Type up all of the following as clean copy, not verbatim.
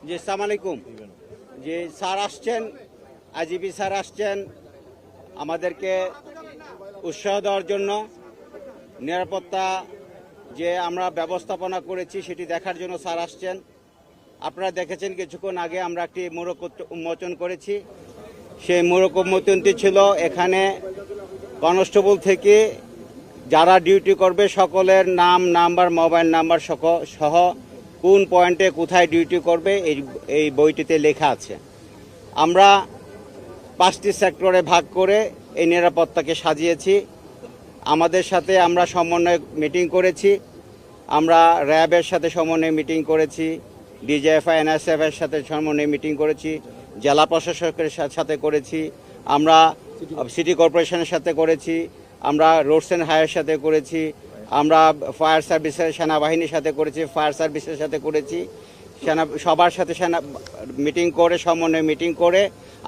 জি, আসসালামু আলাইকুম। যে স্যার আসছেন, আইজিপি স্যার আসছেন আমাদেরকে উৎসাহ দেওয়ার জন্য, নিরাপত্তা যে আমরা ব্যবস্থাপনা করেছি সেটি দেখার জন্য স্যার আসছেন। আপনারা দেখেছেন কিছুক্ষণ আগে আমরা একটি মোড়ক উন্মোচন করেছি। সেই মোড়ক উন্মোচনটি ছিল এখানে কনস্টেবল থেকে যারা ডিউটি করবে সকলের নাম, নাম্বার, মোবাইল নাম্বার সহ কোন পয়েন্টে কোথায় ডিউটি করবে এই বইটিতে লেখা আছে। আমরা 5টি সেক্টরে ভাগ করে এই নিরাপত্তাকে সাজিয়েছি। আমাদের সাথে আমরা সমন্বয় মিটিং করেছি, আমরা র্যাবের সাথে সমন্বয় মিটিং করেছি, ডিজিএফআই এনএসএফ এর সাথে সমন্বয় মিটিং করেছি, জেলা প্রশাসকের সাথে করেছি, আমরা সিটি কর্পোরেশনের সাথে করেছি, আমরা রোডস অ্যান্ড হাইওয়ের সাথে করেছি, আমরা ফায়ার সার্ভিসের সেনাবাহিনীর সাথে করেছি, ফায়ার সার্ভিসের সাথে করেছি, সবার সাথে মিটিং করে সমন্বয় মিটিং করে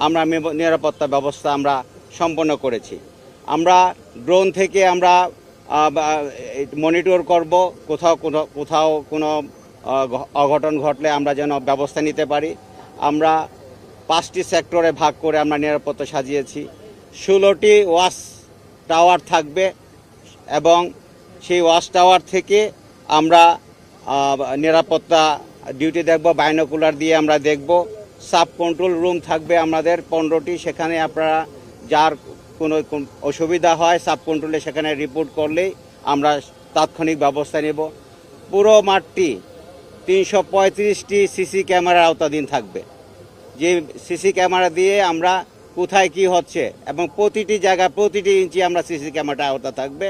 আমরা নিরাপত্তা ব্যবস্থা আমরা সম্পন্ন করেছি। আমরা ড্রোন থেকে আমরা মনিটর করব, কোথাও কোনো অঘটন ঘটলে আমরা যেন ব্যবস্থা নিতে পারি। আমরা 5টি সেক্টরে ভাগ করে আমরা নিরাপত্তা সাজিয়েছি। 16টি ওয়াচ টাওয়ার থাকবে এবং সেই ওয়াচ টাওয়ার থেকে আমরা নিরাপত্তা ডিউটি দেখব, বাইনোকুলার দিয়ে আমরা দেখব। সাব কন্ট্রোল রুম থাকবে আমাদের 15টি, সেখানে আপনারা যার কোনো অসুবিধা হয় সাব কন্ট্রোলে সেখানে রিপোর্ট করলেই আমরা তাৎক্ষণিক ব্যবস্থা নেব। পুরো মাঠটি 335টি সিসি ক্যামেরার আওতাধীন থাকবে, যে সিসি ক্যামেরা দিয়ে আমরা কোথায় কি হচ্ছে এবং প্রতিটি জায়গা প্রতিটি ইঞ্চি আমরা সিসি ক্যামেরাটা আওতা থাকবে।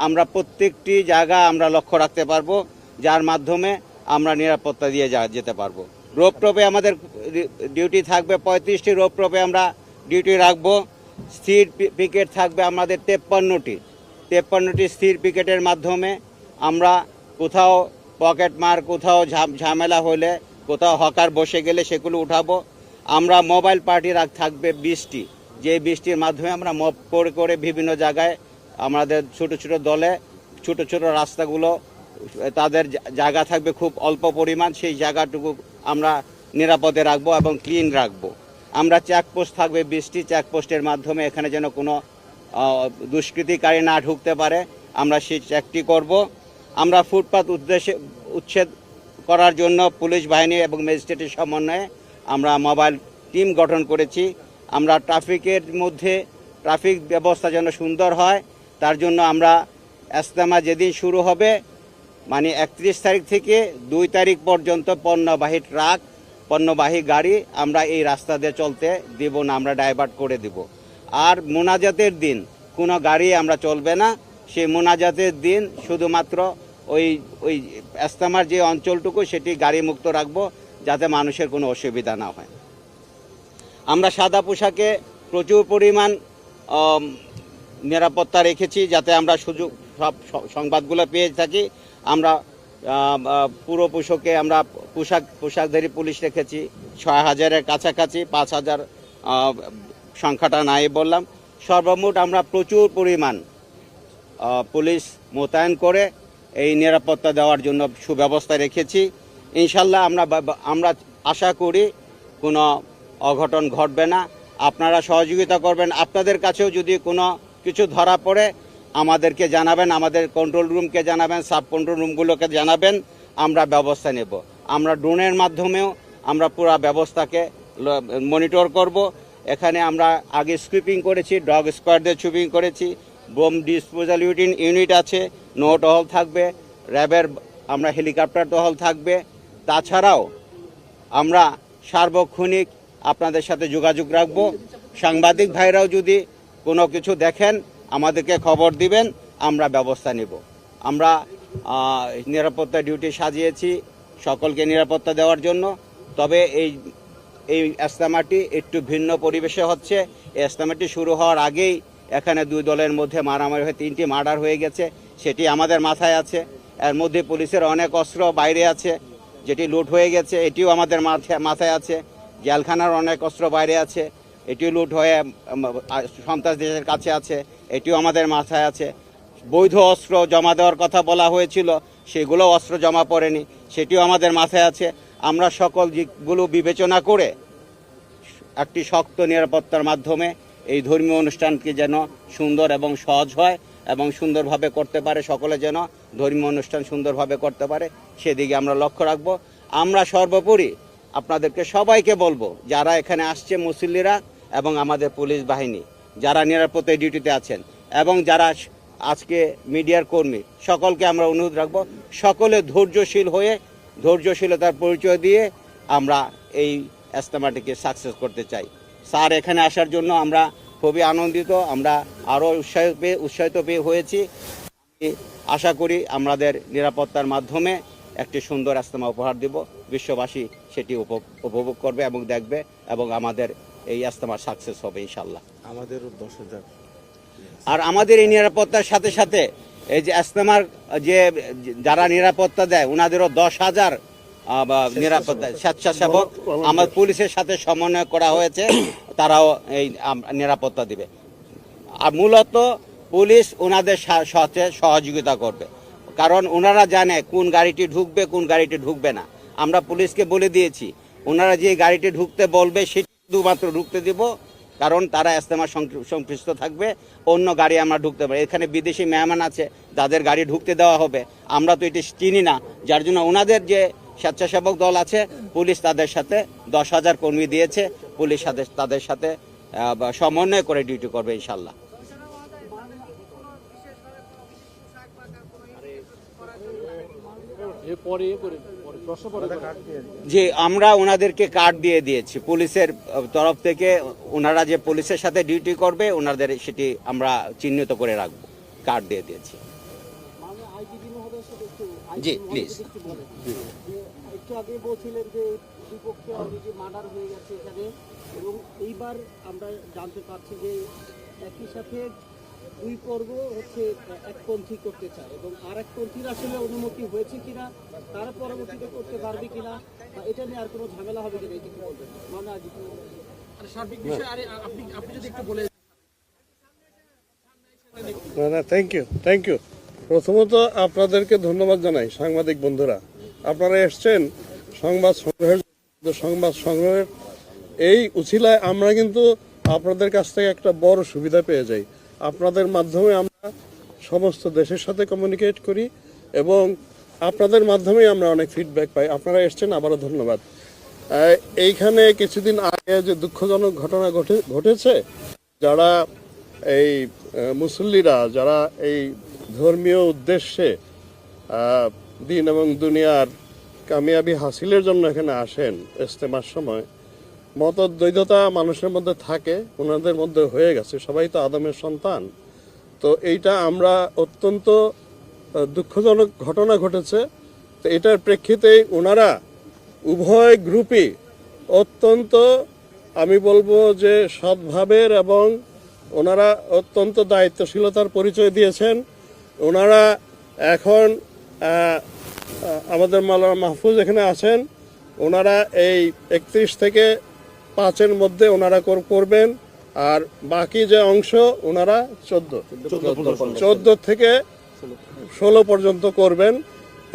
আমরা প্রত্যেকটি জায়গা আমরা লক্ষ্য রাখতে পারবো, যার মাধ্যমে আমরা নিরাপত্তা দিয়ে যেতে পারবো। রোপটপে আমাদের ডিউটি থাকবে 35টি রোপটপে আমরা ডিউটি রাখবো। স্থির পিকেট থাকবে আমাদের 53টি স্থির পিকেটের মাধ্যমে আমরা কোথাও পকেট মার, কোথাও ঝামেলা হলে, কোথাও হকার বসে গেলে সেগুলো উঠাবো। আমরা মোবাইল পার্টি থাকবে 20টি, যে 20টির মাধ্যমে আমরা মপ করে বিভিন্ন জায়গায় আমাদের ছোট ছোট দলে ছোট ছোট রাস্তাগুলো তাদের জায়গা থাকবে খুব অল্প পরিমাণ, সেই জায়গাটুকু আমরা নিরাপদে রাখবো এবং ক্লিন রাখবো। আমরা চেকপোস্ট থাকবে 20টি, চেকপোস্টের মাধ্যমে এখানে যেন কোনো দুষ্কৃতিকারী না ঢুকতে পারে, আমরা সেই চেকটি করব। আমরা ফুটপাত উচ্ছেদ করার জন্য পুলিশ বাহিনী এবং ম্যাজিস্ট্রেটের সমন্বয়ে আমরা মোবাইল টিম গঠন করেছি। আমরা ট্রাফিকের মধ্যে ট্রাফিক ব্যবস্থা যেন সুন্দর হয়, তার জন্য আমরা ইজতেমা যেদিন শুরু হবে মানে 31 তারিখ থেকে 2 তারিখ পর্যন্ত পণ্যবাহী ট্রাক, পণ্যবাহী গাড়ি আমরা এই রাস্তা দিয়ে চলতে দিব না, আমরা ডাইভার্ট করে দিব। আর মোনাজাতের দিন কোনো গাড়ি আমরা চলবে না, সেই মোনাজাতের দিন শুধুমাত্র ওই ইজতেমার যে অঞ্চলটুকু সেটি গাড়ি মুক্ত রাখবো, যাতে মানুষের কোনো অসুবিধা না হয়। আমরা সাদা পোশাকে প্রচুর পরিমাণ নিরাপত্তা রেখেছি, যাতে আমরা সুযোগ সব সংবাদগুলো পেয়ে থাকি। আমরা পুরো পোশাকে আমরা পোশাকধারী পুলিশ রেখেছি 6000-এর কাছাকাছি, 5000 সংখ্যাটা নাই বললাম। সর্বমোট আমরা প্রচুর পরিমাণ পুলিশ মোতায়েন করে এই নিরাপত্তা দেওয়ার জন্য সুব্যবস্থা রেখেছি। ইনশাল্লাহ আমরা আশা করি কোনো অঘটন ঘটবে না। আপনারা সহযোগিতা করবেন। আপনাদের কাছেও যদি কোনো কিছু ধরা পড়ে আমাদেরকে জানাবেন, আমাদের কন্ট্রোল রুমকে জানাবেন, সাব কন্ট্রোল রুমগুলোকে জানাবেন, আমরা ব্যবস্থা নেব। আমরা ড্রোনের মাধ্যমেও আমরা পুরো ব্যবস্থাকে মনিটর করব। এখানে আমরা আগে স্কুপিং করেছি, ডগ স্কোয়াড দিয়ে সুইপিং করেছি, বোম ডিসপোজাল ইউনিট আছে, নো টহল থাকবে, র্যাবের আমরা হেলিকপ্টার টহল থাকবে। তাছাড়াও আমরা সার্বক্ষণিক আপনাদের সাথে যোগাযোগ রাখব। সাংবাদিক ভাইরাও যদি কোনো কিছু দেখেন আমাদেরকে খবর দিবেন, আমরা ব্যবস্থা নেব। আমরা নিরাপত্তা ডিউটি সাজিয়েছি সকলকে নিরাপত্তা দেওয়ার জন্য। তবে এই ইজতেমাটি একটু ভিন্ন পরিবেশে হচ্ছে। এই ইজতেমাটি শুরু হওয়ার আগেই এখানে 2 দলের মধ্যে মারামারি হয়ে 3টি মার্ডার হয়ে গেছে, সেটি আমাদের মাথায় আছে। এর মধ্যে পুলিশের অনেক অস্ত্র বাইরে আছে, যেটি লুট হয়ে গেছে, এটিও আমাদের মাথায় আছে। জেলখানার অনেক অস্ত্র বাইরে আছে, এটিও লুট হয়ে সন্ত্রাসীদের কাছে আছে, এটিও আমাদের মাথায় আছে। বৈধ অস্ত্র জমা দেওয়ার কথা বলা হয়েছিল, সেগুলো অস্ত্র জমা পড়েনি, সেটিও আমাদের মাথায় আছে। আমরা সকল দিকগুলো বিবেচনা করে একটি শক্ত নিরাপত্তার মাধ্যমে এই ধর্মীয় অনুষ্ঠানকে যেন সুন্দর এবং সহজ হয় এবং সুন্দরভাবে করতে পারে, সকলে যেন ধর্মীয় অনুষ্ঠান সুন্দরভাবে করতে পারে সেদিকে আমরা লক্ষ্য রাখব। আমরা সর্বোপরি আপনাদেরকে সবাইকে বলবো, যারা এখানে আসছে মুসল্লিরা এবং আমাদের পুলিশ বাহিনী যারা নিরাপত্তা ডিউটিতে আছেন এবং যারা আজকে মিডিয়ার কর্মী, সকলকে আমরা অনুরোধ রাখবো সকলে ধৈর্যশীলতার পরিচয় দিয়ে আমরা এই ইজতেমাটিকে সাকসেস করতে চাই। স্যার এখানে আসার জন্য আমরা খুবই আনন্দিত, আমরা আরও উৎসাহিত পেয়ে হয়েছি। আশা করি আমাদের নিরাপত্তার মাধ্যমে একটি সুন্দর ইজতেমা উপহার দেব, বিশ্ববাসী সেটি উপভোগ করবে এবং দেখবে এবং আমাদের এই ইজতেমা সাকসেস হবে ইনশাল্লাহ। আমাদেরও 10,000। আর আমাদের এই নিরাপত্তার সাথে সাথে এই যে ইজতেমার যারা নিরাপত্তা দেয় ওনাদেরও 10,000 নিরাপত্তা স্বেচ্ছাসেবক আমাদের পুলিশের সাথে সমন্বয় করা হয়েছে, তারাও এই নিরাপত্তা দিবে। আর মূলত পুলিশ ওনাদের সাথে সহযোগিতা করবে, কারণ ওনারা জানে কোন গাড়িটি ঢুকবে কোন গাড়িটি ঢুকবে না। আমরা পুলিশকে বলে দিয়েছি ওনারা যে গাড়িটি ঢুকতে বলবে সেটি শুধুমাত্র ঢুকতে দিব, কারণ তারা ইজতেমা সংশ্লিষ্ট থাকবে, অন্য গাড়ি আমরা ঢুকতে পারি। এখানে বিদেশি মেহমান আছে যাদের গাড়ি ঢুকতে দেওয়া হবে, আমরা তো এটি চিনি না, যার জন্য ওনাদের যে স্বেচ্ছাসেবক দল আছে পুলিশ তাদের সাথে 10,000 কর্মী দিয়েছে, পুলিশ তাদের সাথে সমন্বয় করে ডিউটি করবে ইনশাল্লাহ। যে আমরা ওনাদেরকে কার্ড দিয়ে দিয়েছি পুলিশের তরফ থেকে, ওনারা যে পুলিশের সাথে ডিউটি করবে ওনাদের সেটি আমরা চিহ্নিত করে রাখবো, কার্ড দিয়ে দিয়েছি। জি প্লিজ। একটু আগে বলছিলেন যে বিপক্ষে অলরেডি মার্ডার হয়ে গেছে এখানে, এবং এইবার আমরা জানতে পারছি যে একই সাথে দুই পর্ব হচ্ছে একপন্থী করতে চায় এবং আর একপন্থীর আসলে অনুমতি হয়েছে কিনা, তারা পরবর্তীতে করতে পারবে কিনা, বা এটা নিয়ে আর কোনো ঝামেলা হবে কিনা এটা কি বলবেন? মানে আজ সার্বিক বিষয়ে আপনি যদি একটু বলে। না, থ্যাংক ইউ। প্রথমত আপনাদেরকে ধন্যবাদ জানাই সাংবাদিক বন্ধুরা, আপনারা এসছেন সংবাদ সংগ্রহের এই উছিলায় আমরা কিন্তু আপনাদের কাছ থেকে একটা বড় সুবিধা পেয়ে যাই। আপনাদের মাধ্যমে আমরা সমস্ত দেশের সাথে কমিউনিকেট করি এবং আপনাদের মাধ্যমেই আমরা অনেক ফিডব্যাক পাই। আপনারা এসছেন, আবারও ধন্যবাদ। এইখানে কিছুদিন আগে যে দুঃখজনক ঘটনা ঘটেছে, যারা এই মুসল্লিরা যারা এই ধর্মীয় উদ্দেশ্যে দিন এবং দুনিয়ার কামিয়াবি হাসিলের জন্য এখানে আসেন, ইজতেমার সময় মতদ্বৈধতা মানুষের মধ্যে থাকে, ওনাদের মধ্যে হয়ে গেছে, সবাই তো আদমের সন্তান। তো এইটা আমরা অত্যন্ত দুঃখজনক ঘটনা ঘটেছে। তো এটার প্রেক্ষিতেই ওনারা উভয় গ্রুপই অত্যন্ত, আমি বলবো যে সদ্ভাবের এবং ওনারা অত্যন্ত দায়িত্বশীলতার পরিচয় দিয়েছেন। ওনারা এখন আমাদের মাওলানা মাহফুজ এখানে আছেন, ওনারা এই 31 থেকে 5-এর মধ্যে ওনারা করবেন, আর বাকি যে অংশ ওনারা 14 থেকে 16 পর্যন্ত করবেন।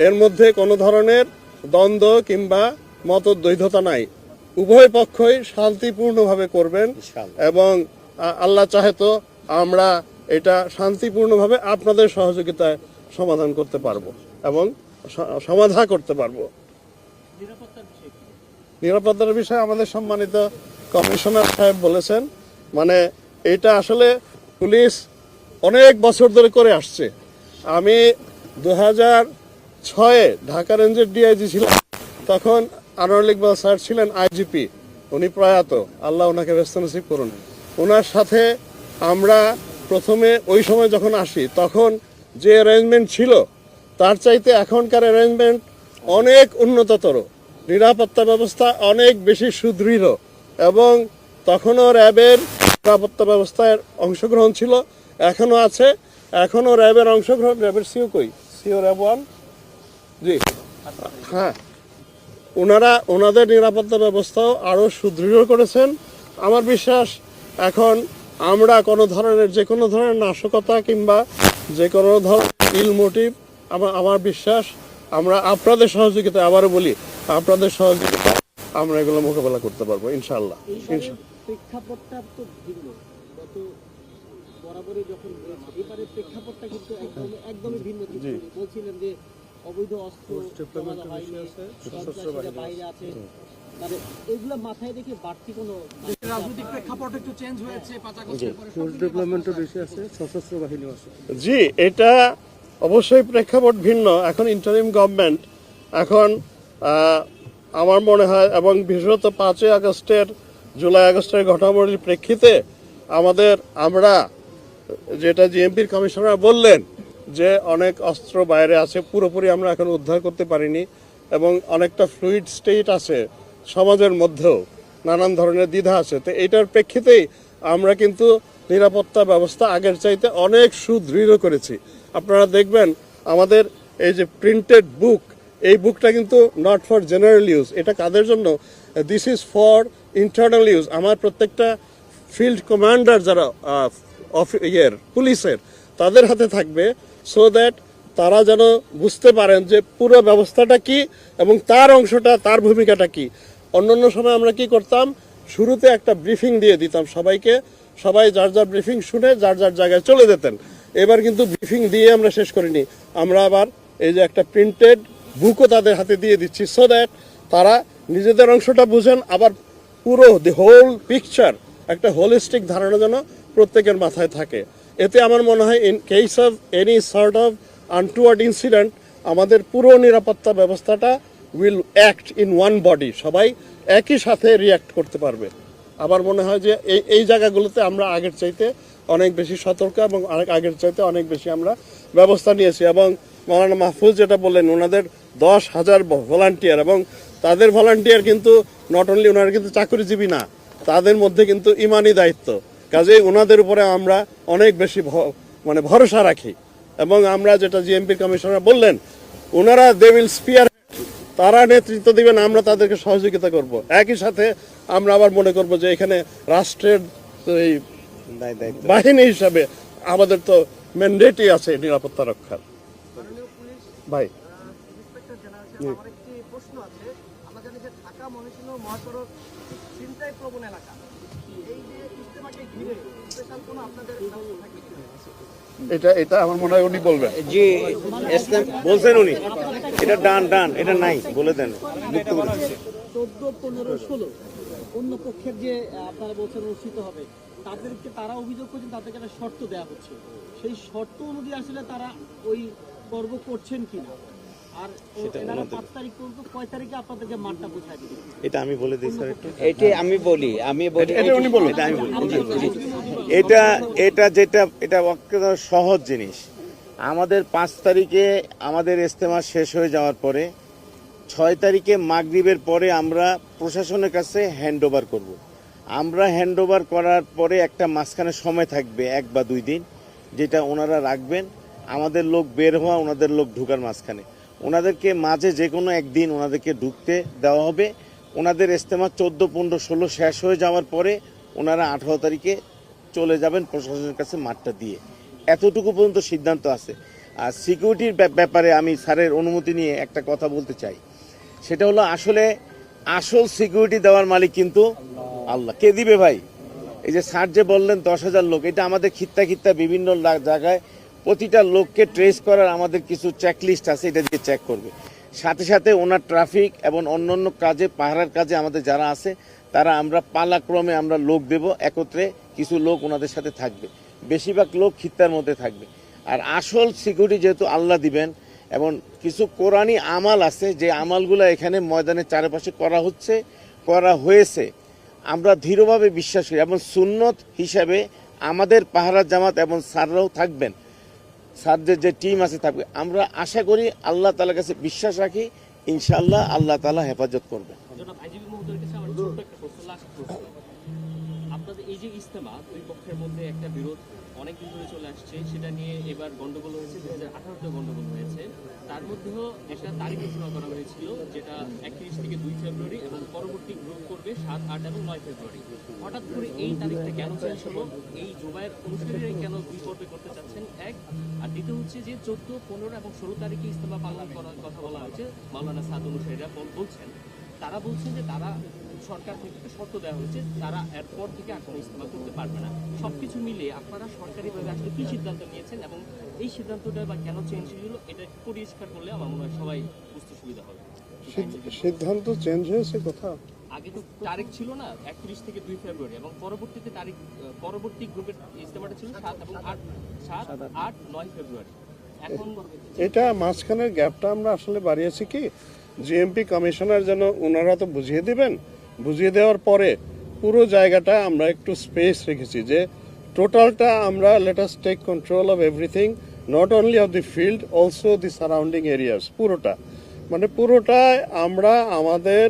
এর মধ্যে কোনো ধরনের দ্বন্দ্ব কিংবা মতদ্বৈধতা নাই, উভয় পক্ষই শান্তিপূর্ণভাবে করবেন এবং আল্লাহ চাহে তো আমরা এটা শান্তিপূর্ণভাবে আপনাদের সহযোগিতায় সমাধান করতে পারবো এবং সমাধা করতে পারবো। নিরাপত্তার বিষয়ে আমাদের সম্মানিত কমিশনার সাহেব বলেছেন, মানে এটা আসলে পুলিশ অনেক বছর ধরে করে আসছে। আমি 2006-এ ঢাকা রেঞ্জের ডিআইজি ছিলাম, তখন আনোয়ার ইকবাল স্যার ছিলেন আইজিপি, উনি প্রয়াত, আল্লাহ ওনাকে ব্যস্ত নসিব করুন। ওনার সাথে আমরা প্রথমে ওই সময় যখন আসি তখন যে অ্যারেঞ্জমেন্ট ছিল তার চাইতে এখনকার অ্যারেঞ্জমেন্ট অনেক উন্নততর, নিরাপত্তা ব্যবস্থা অনেক বেশি সুদৃঢ় এবং তখনও র্যাবের নিরাপত্তা ব্যবস্থায় অংশগ্রহণ ছিল, এখনও আছে, এখনও র্যাবের অংশগ্রহণ। র্যাবের সিও কই? CO RAB 1? জি হ্যাঁ, ওনাদের নিরাপত্তা ব্যবস্থাও আরও সুদৃঢ় করেছেন। আমার বিশ্বাস এখন আমরা যে কোনো ধরনের নাশকতা কিংবা যে কোনো ধরনের ইল মোটিভ, আমার বিশ্বাস আমরা আপনাদের সহযোগিতা, আবারও বলি, আপনাদের সহযোগিতা আমরা এগুলো মোকাবেলা করতে পারবো ইনশাআল্লাহ। এইবারের প্রেক্ষাপটটা তো ভিন্ন, গত বরাবরই যখন হয়েছে, এবারের প্রেক্ষাপটটা কিন্তু একদমই ভিন্ন কিছু। বলছিলেন যে অবৈধ অস্ত্র জমানো হয়নি, সন্ত্রাসীরা বাইরে আছে, মানে এগুলো মাথায় রেখে বাড়তি কোনো রাজনৈতিক প্রেক্ষাপট একটু চেঞ্জ হয়েছে 5 আগস্টের পরে ফোর্স ডেভেলপমেন্টও বেশি আছে, সশস্ত্র বাহিনীও আছে। জি, এটা অবশ্যই প্রেক্ষাপট ভিন্ন। এখন ইন্টারিম গভর্নমেন্ট, এখন আমার মনে হয়, এবং বিশেষত 5 আগস্টের, জুলাই আগস্টের ঘটনাবলীর প্রেক্ষিতে আমরা যেটা জিএমপির কমিশনার বললেন যে অনেক অস্ত্র বাইরে আছে, পুরোপুরি আমরা এখন উদ্ধার করতে পারিনি, এবং অনেকটা ফ্লুইড স্টেট আছে সমাজের মধ্যেও, নানান ধরনের দ্বিধা আছে। তো এইটার প্রেক্ষিতেই আমরা কিন্তু নিরাপত্তা ব্যবস্থা আগের চাইতে অনেক সুদৃঢ় করেছি। আপনারা দেখবেন আমাদের এই যে প্রিন্টেড বুক, এই বুকটা কিন্তু নট ফর জেনারেল ইউজ। এটা কাদের জন্য? This is for internal use. আমার প্রত্যেকটা ফিল্ড কমান্ডার যারা পুলিশের, তাদের হাতে থাকবে, সো দ্যাট তারা যেন বুঝতে পারেন যে পুরো ব্যবস্থাটা কি এবং তার অংশটা, তার ভূমিকাটা কি। অন্যান্য সময় আমরা কি করতাম, শুরুতে একটা ব্রিফিং দিয়ে দিতাম সবাইকে, সবাই যার যার ব্রিফিং শুনে যার যার জায়গায় চলে যেতেন। এবার কিন্তু ব্রিফিং দিয়ে আমরা শেষ করিনি, আমরা আবার এই যে একটা প্রিন্টেড বুকও তাদের হাতে দিয়ে দিচ্ছি, সো দ্যাট তারা নিজেদের অংশটা বুঝেন, আবার পুরো দি হোল পিকচার, একটা হোলিস্টিক ধারণা যেন প্রত্যেকের মাথায় থাকে। এতে আমার মনে হয় in case of any sort of untoward incident, আমাদের পুরো নিরাপত্তা ব্যবস্থাটা will act in one body, সবাই একই সাথে রিয়্যাক্ট করতে পারবে। আমার মনে হয় যে এই জায়গাগুলোতে আমরা আগের চাইতে অনেক বেশি সতর্ক এবং আগের চাইতে অনেক বেশি আমরা ব্যবস্থা নিয়েছি। এবং মৌলানা মাহফুজ যেটা বললেন, ওনাদের 10,000 ভলান্টিয়ার, এবং তাদের ভলান্টিয়ার কিন্তু নট অনলি, ওনারা কিন্তু চাকরিজীবী না, তাদের মধ্যে কিন্তু ইমানি দায়িত্ব, কাজেই ওনাদের উপরে আমরা অনেক বেশি ভরসা রাখি। এবং আমরা যেটা জিএমপি কমিশনার বললেন, ওনারা দে উইল স্পিয়ার, তারা নেতৃত্ব দিবেন, আমরা তাদেরকে সহযোগিতা করব। একই সাথে আমরা আবার মনে করব যে এখানে রাষ্ট্রের এই বাহিনী হিসাবে আমাদের তো ম্যান্ডেটই আছে নিরাপত্তা রক্ষার। ভাই, ইন্সপেক্টর জেনারেল, আমার একটি প্রশ্ন আছে। আমরা জানি যে ঢাকা ময়মনসিংহ মহাসড়ক ছিনতাই প্রবণ এলাকা, এই যে ইজতেমাকে ঘিরে স্পেশাল কোনো আপনাদের ব্যবস্থা থাকবে কিনা? এটা আমার মনে হয় উনি বলবেন। জি, বলছেন উনি, এটা ডান, এটা নাই, বলে দেন। 14, 15, 16 অন্য পক্ষের যে আপনারা বলছেন অনুষ্ঠিত হবে, তাদেরকে, তারা অভিযোগ করছেন তাদেরকে একটা শর্ত দেওয়া হচ্ছে, সেই শর্ত অনুযায়ী আসলে তারা ওই পর্ব করছেন কিনা, আর এনারা 5 তারিখ পর্যন্ত, কয় তারিখে আপনাদেরকে মাঠটা বোঝায় দিবে? এটা আমি বলে দিই স্যার একটু। এটা উনি বলুন। এটা যেটা একেবারে সহজ জিনিস। আমাদের 5 তারিখে আমাদের ইজতেমা শেষ হয়ে যাওয়ার পরে 6 তারিখে মাগরিবের পরে আমরা প্রশাসনের কাছে হ্যান্ডওভার করব। আমরা হ্যান্ডওভার করার পরে একটা মাঝখানে সময় থাকবে 1 বা 2 দিন, যেটা ওনারা রাখবেন আমাদের লোক বের হওয়া, ওনাদের লোক ঢুকার মাঝখানে। ওনাদেরকে মাঝে যে কোনো একদিন ওনাদেরকে ঢুকতে দেওয়া হবে। ওনাদের ইজতেমা 14, 15, 16 শেষ হয়ে যাওয়ার পরে ওনারা 18 তারিখে চলে যাবেন প্রশাসনের কাছে মাঠটা দিয়ে। এতটুকু পর্যন্ত সিদ্ধান্ত আছে। আর সিকিউরিটির ব্যাপারে আমি স্যারের অনুমতি নিয়ে একটা কথা বলতে চাই, সেটা হলো আসল সিকিউরিটি দেওয়ার মালিক কিন্তু আল্লাহ। কে দিবে ভাই? এই যে স্যার যে বললেন 10,000 লোক, এটা আমাদের খিত্তা বিভিন্ন জায়গায় প্রতিটা লোককে ট্রেস করার আমাদের কিছু চেকলিস্ট আছে, এটা দিয়ে চেক করবে। সাথে সাথে ওনার ট্রাফিক এবং অন্যান্য কাজে, পাহারার কাজে আমাদের যারা আছে তারা আমরা পালাক্রমে আমরা লোক দেব, একত্রে কিছু লোক ওনাদের সাথে থাকবে, বেশিরভাগ লোক খিত্তার মধ্যে থাকবে। আর আসল সিকিউরিটি যেহেতু আল্লাহ দিবেন, এবং কিছু কোরআনি আমাল আছে যে আমালগুলো এখানে ময়দানের চারপাশে করা হয়েছে, আমরা দৃঢ়ভাবে বিশ্বাস করি। এবং সুন্নত হিসাবে আমাদের পাহারা জামাত এবং স্যাররাও থাকবেন, স্যারদের যে টিম আছে থাকবে। আমরা আশা করি, আল্লাহ তাআলার কাছে বিশ্বাস রাখি, ইনশাআল্লাহ আল্লাহ তাআলা হেফাজত করবেন। আপনাদের এই যে ইজতেমা, দুই পক্ষের মধ্যে একটা বিরোধ অনেকদিন ধরে চলে আসছে, সেটা নিয়ে এবার গন্ডগোল হয়েছে, 2018-তে গন্ডগোল হয়েছে। তার মধ্যেও একটা তারিখ ঘোষণা করা হয়েছিল, যেটা 31 থেকে 2 ফেব্রুয়ারি, এবং পরবর্তী গ্রুপ করবে 7, 8 এবং 9 ফেব্রুয়ারি। হঠাৎ করে এই তারিখটা কেন চেঞ্জ হলো? এই জুবায়ের অনুসারীরাই কেন 2 পর্বে করতে চাচ্ছেন? এক। আর দ্বিতীয় হচ্ছে যে 14, 15 এবং 16 তারিখে ইজতেমা পালন করার কথা বলা হয়েছে। মাওলানা সাদ অনুসারীরা বলছেন, তারা বলছেন যে তারা সরকার থেকে একটা শর্ত দেওয়া হয়েছে, তারা এরপর থেকে আর কোনো ইজতেমা করতে পারবে না। সবকিছু মিলিয়ে আপনারা সরকারিভাবে আসলে কি সিদ্ধান্ত নিয়েছেন এবং এই সিদ্ধান্তটা বা কেন চেঞ্জ হলো এটা একটু পরিষ্কার করলে আমার মনে হয় সবাই বুঝতে সুবিধা হবে। সিদ্ধান্ত চেঞ্জ হয়েছে কোথাও? আগে তো তারিখ ছিল না 31 থেকে 2 ফেব্রুয়ারি এবং পরবর্তীতে তারিখ পরবর্তী গ্রুপের ইজতেমাটা ছিল 7 এবং 8, 9 ফেব্রুয়ারি। এখন এটা মাঝখানের গ্যাপটা আমরা আসলে বাড়িয়েছি কি, জিএমপি কমিশনার যেন ওনারা তো বুঝিয়ে দিবেন, বুঝিয়ে দেওয়ার পরে পুরো জায়গাটা আমরা একটু স্পেস রেখেছি যে টোটালটা আমরা let us take control of everything, not only of the field, also the surrounding areas. পুরোটা মানে পুরোটায় আমরা আমাদের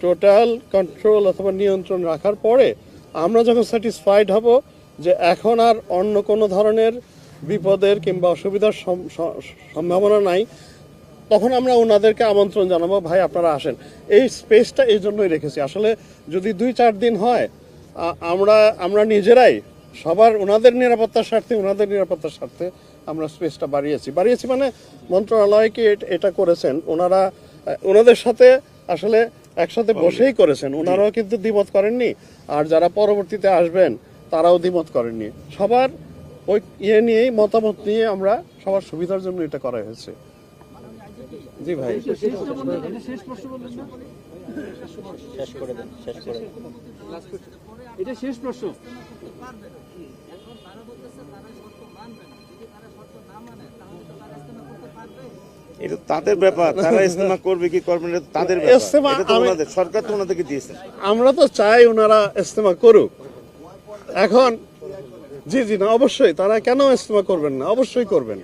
টোটাল কন্ট্রোল অথবা নিয়ন্ত্রণ রাখার পরে আমরা যখন স্যাটিসফাইড হব যে এখন আর অন্য কোনো ধরনের বিপদের কিংবা অসুবিধার সম্ভাবনা নাই, তখন আমরা ওনাদেরকে আমন্ত্রণ জানাবো, ভাই আপনারা আসেন। এই স্পেসটা এই জন্যই রেখেছি। আসলে যদি 2-4 দিন হয় আমরা নিজেরাই সবার ওনাদের নিরাপত্তার স্বার্থে আমরা স্পেসটা বাড়িয়েছি মানে মন্ত্রণালয়কে এটা করেছেন ওনারা, ওনাদের সাথে আসলে একসাথে বসেই করেছেন, ওনারাও কিন্তু দ্বিমত করেননি, আর যারা পরবর্তীতে আসবেন তারাও দ্বিমত করেননি। সবার ওই নিয়েই মতামত নিয়ে আমরা সবার সুবিধার জন্য এটা করা হয়েছে। জি ভাই, এটা শেষ প্রশ্ন। এটা তাদের ব্যাপার, তারা ইজতেমা করবে কি করবে না তাদের ব্যাপার, ইজতেমা এটা তো ওনাদের, সরকার তো ওনাদেরকে দিয়েছে। আমরা তো চাই ওনারা ইজতেমা করুক। এখন জি না, অবশ্যই তারা কেন ইজতেমা করবেন না, অবশ্যই করবেন।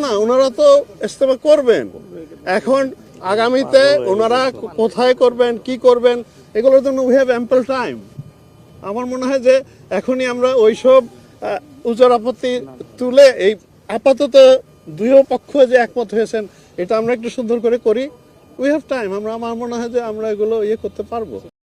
না ওনারা তো ইজতেমা করবেন। এখন আগামীতে ওনারা কোথায় করবেন, কি করবেন, এগুলোর জন্য উই হ্যাভ অ্যাম্পল টাইম। আমার মনে হয় যে এখনই আমরা ওইসব উজর আপত্তি তুলে এই আপাতত দুই পক্ষ যে একমত হয়েছেন এটা আমরা একটু সুন্দর করে করি, উই হ্যাভ টাইম। আমার মনে হয় যে আমরা এগুলো করতে পারবো।